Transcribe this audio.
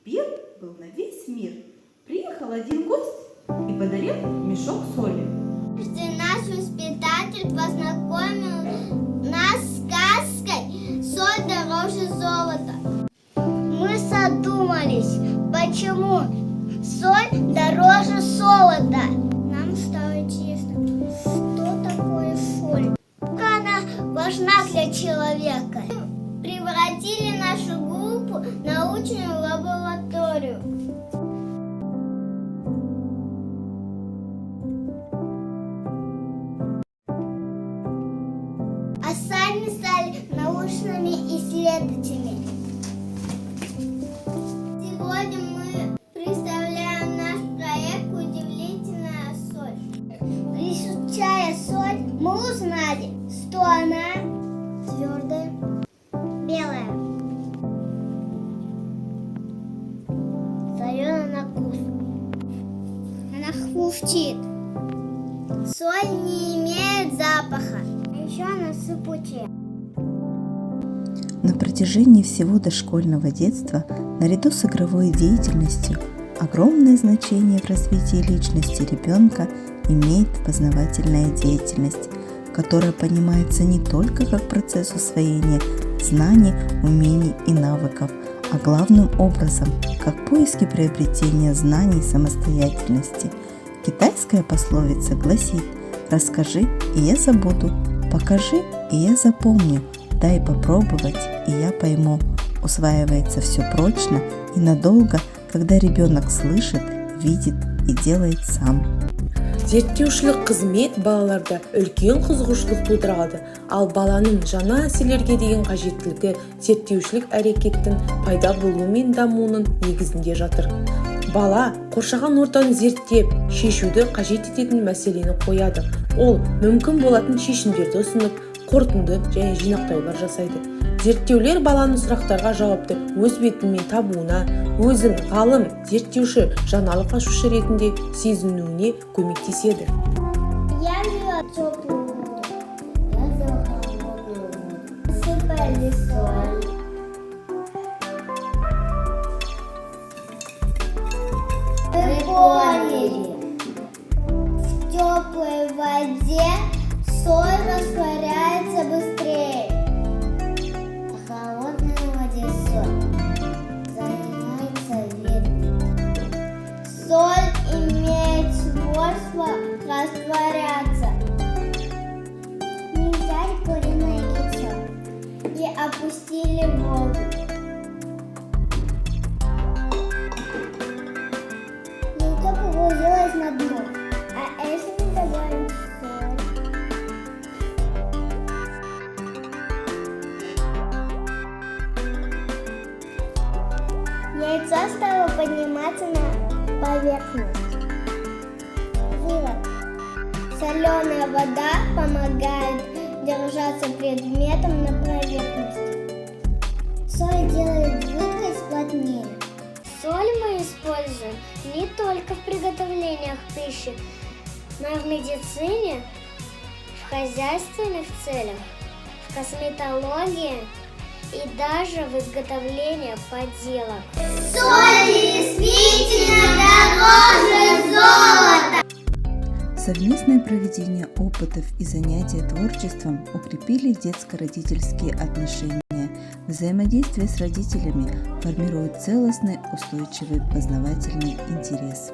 Пир был на весь мир. Приехал один гость и подарил мешок соли. Наш воспитатель познакомил нас с сказкой «Соль дороже золота». Мы задумались, почему соль дороже золота. Нам стало интересно, что такое соль, как она важна для человека. Превратили нашу группу в научную лабораторию. А сами стали научными исследователями. Сегодня мы представляем наш проект «Удивительная соль». Изучая соль, мы узнали, что она твердая, белая, соленая на вкус. Она хрустит. Соль не имеет запаха. Еще она сыпучая. На протяжении всего дошкольного детства, наряду с игровой деятельностью, огромное значение в развитии личности ребенка имеет познавательная деятельность, которая понимается не только как процесс усвоения знаний, умений и навыков, а главным образом как поиски приобретения знаний самостоятельности. Китайская пословица гласит: «Расскажи, и я забуду, покажи, и я запомню, дай попробовать, и я пойму». Усваивается все прочно и надолго, когда ребенок слышит, видит и делает сам. Зерттеушілік қызмет балаларда үлкен қызығушылық тудырады, ал баланың жаңа нәрселерге деген қажеттілігі зерттеушілік әрекеттің пайда болуы мен дамуының негізінде жатыр. Бала қоршаған ортаны зерттеп, шешуді қажет ететін мәселені қояды. Ол мүмкін болатын шешімдерді ұсынып, қорытынды және жинақтаулар жасайды. Зерттеулер баланың сұрақтарға жауапты өз бетімен табуына, өзін ғалым, зерттеуші, жаңалық ашушы ретінде сезінуіне көмектеседі. Я взяла теплую воду. Я взяла холодную воду. Сыпали соль. Вы поняли? В теплой воде соль растворяется быстрее. А в холодной воде соль занимается ветром. Соль имеет свойство растворяться. Мы взяли куриное яйцо и опустили в воду. Яйцо погрузилось на дно, а если мы добавим соль, яйцо стало подниматься на поверхность. Вывод. Соленая вода помогает держаться предметом на поверхности. Соль делает жидкость плотнее. Соль мы используем не только в приготовлениях пищи, но и в медицине, в хозяйственных целях, в косметологии и даже в изготовлении поделок. Соль действительно дороже золота! Совместное проведение опытов и занятия творчеством укрепили детско-родительские отношения. Взаимодействие с родителями формирует целостный, устойчивый познавательный интерес.